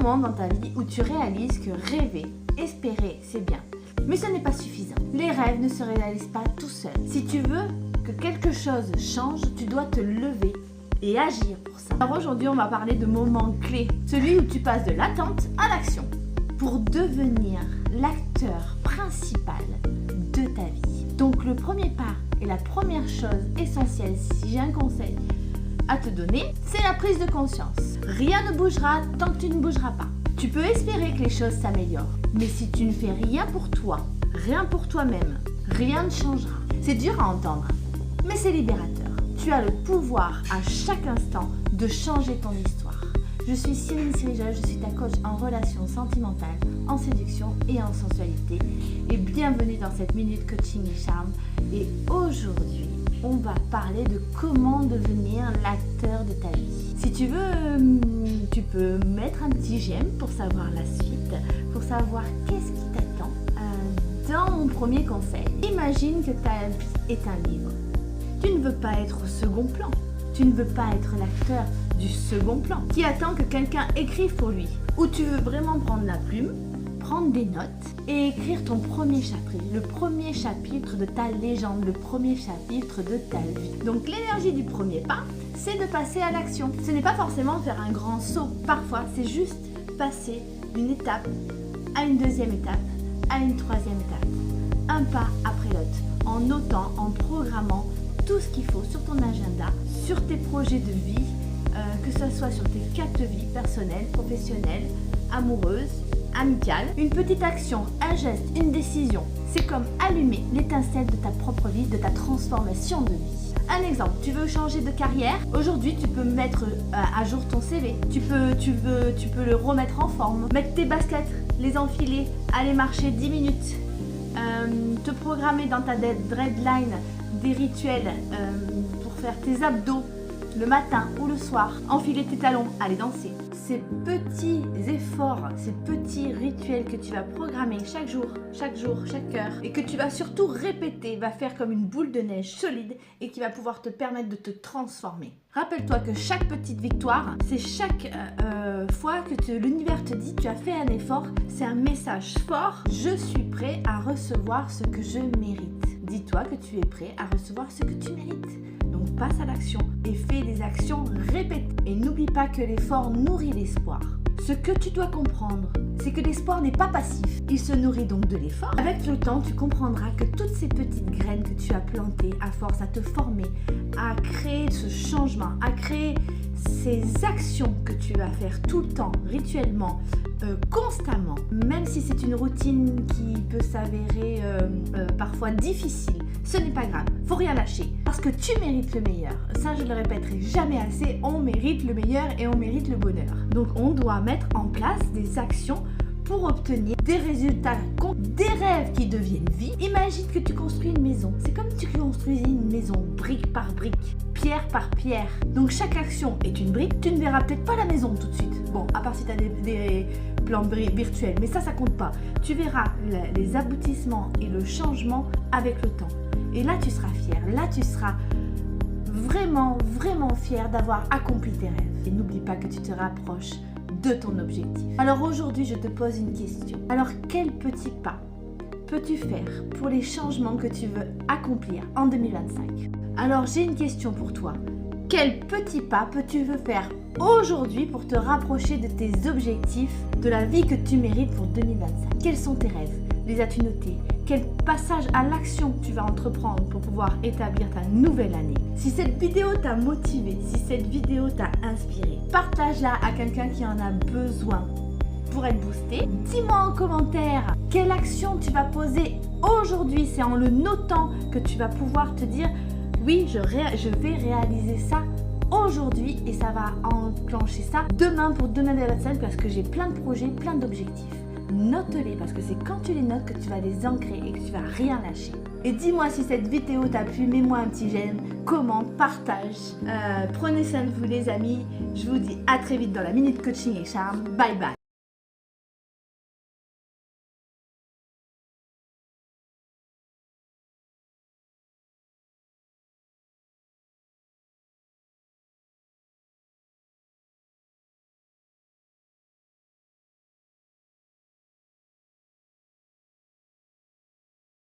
moment dans ta vie où tu réalises que rêver, espérer, c'est bien. Mais ce n'est pas suffisant. Les rêves ne se réalisent pas tout seuls. Si tu veux que quelque chose change, tu dois te lever et agir pour ça. Alors aujourd'hui, on va parler de moments clés. Celui où tu passes de l'attente à l'action pour devenir l'acteur principal de ta vie. Donc le premier pas et la première chose essentielle, si j'ai un conseil à te donner, c'est la prise de conscience. Rien ne bougera tant que tu ne bougeras pas. Tu peux espérer que les choses s'améliorent, mais si tu ne fais rien pour toi, rien pour toi-même, rien ne changera. C'est dur à entendre, mais c'est libérateur. Tu as le pouvoir à chaque instant de changer ton histoire. Je suis Cyrine Sirijol, je suis ta coach en relations sentimentales, en séduction et en sensualité. Et bienvenue dans cette Minute Coaching et Charme. Et aujourd'hui, on va parler de comment devenir l'acteur de ta vie. Si tu veux, tu peux mettre un petit j'aime pour savoir la suite, pour savoir qu'est-ce qui t'attend. Dans mon premier conseil, imagine que ta vie est un livre. Tu ne veux pas être au second plan. Tu ne veux pas être l'acteur du second plan qui attend que quelqu'un écrive pour lui. Ou tu veux vraiment prendre la plume, prendre des notes et écrire ton premier chapitre, le premier chapitre de ta légende, le premier chapitre de ta vie. Donc l'énergie du premier pas, c'est de passer à l'action. Ce n'est pas forcément faire un grand saut. Parfois, c'est juste passer d'une étape à une deuxième étape, à une troisième étape. Un pas après l'autre, en notant, en programmant tout ce qu'il faut sur ton agenda, sur tes projets de vie, que ce soit sur tes quatre vies personnelles, professionnelles, amoureuses, amicales. Une petite action, un geste, une décision, c'est comme allumer l'étincelle de ta propre vie, de ta transformation de vie. Un exemple, tu veux changer de carrière, aujourd'hui tu peux mettre à jour ton CV, tu peux le remettre en forme, mettre tes baskets, les enfiler, aller marcher 10 minutes, te programmer dans ta deadline des rituels pour faire tes abdos le matin ou le soir, enfiler tes talons, aller danser. Ces petits efforts, ces petits rituels que tu vas programmer chaque jour, chaque heure, et que tu vas surtout répéter, va faire comme une boule de neige solide et qui va pouvoir te permettre de te transformer. Rappelle-toi que chaque petite victoire, c'est chaque fois que l'univers te dit tu as fait un effort, c'est un message fort. Je suis prêt à recevoir ce que je mérite. Dis-toi que tu es prêt à recevoir ce que tu mérites. Donc passe à l'action et fais des actions répétées. Et n'oublie pas que l'effort nourrit l'espoir. Ce que tu dois comprendre, c'est que l'espoir n'est pas passif. Il se nourrit donc de l'effort. Avec le temps, tu comprendras que toutes ces petites graines que tu as plantées à force à te former, à créer ce changement, à créer ces actions que tu vas faire tout le temps, rituellement, constamment, même si c'est une routine qui peut s'avérer parfois difficile, ce n'est pas grave, faut rien lâcher parce que tu mérites le meilleur. Ça, je le répéterai jamais assez, on mérite le meilleur et on mérite le bonheur. Donc on doit mettre en place des actions pour obtenir des résultats, des rêves qui deviennent vie. Imagine que tu construis une maison. C'est comme si tu construisais une maison brique par brique, pierre par pierre. Donc chaque action est une brique. Tu ne verras peut-être pas la maison tout de suite. Bon, à part si tu as des plans virtuels, mais ça compte pas. Tu verras les aboutissements et le changement avec le temps. Et là, tu seras fier. Là, tu seras vraiment, vraiment fier d'avoir accompli tes rêves. Et n'oublie pas que tu te rapproches de ton objectif. Alors aujourd'hui, je te pose une question. Alors, quel petit pas peux-tu faire pour les changements que tu veux accomplir en 2025? Alors, j'ai une question pour toi. Quel petit pas peux-tu faire aujourd'hui pour te rapprocher de tes objectifs, de la vie que tu mérites pour 2025? Quels sont tes rêves? Les as-tu notés? Quel passage à l'action tu vas entreprendre pour pouvoir établir ta nouvelle année? Si cette vidéo t'a motivé, si cette vidéo t'a inspiré, partage-la à quelqu'un qui en a besoin pour être boosté. Dis-moi en commentaire quelle action tu vas poser aujourd'hui. C'est en le notant que tu vas pouvoir te dire oui, je vais réaliser ça aujourd'hui et ça va enclencher ça demain pour 2025 parce que j'ai plein de projets, plein d'objectifs. Note-les parce que c'est quand tu les notes que tu vas les ancrer et que tu vas rien lâcher. Et dis-moi si cette vidéo t'a plu, mets-moi un petit j'aime, commente, partage. Prenez soin de vous les amis. Je vous dis à très vite dans la Minute Coaching et Charme. Bye bye.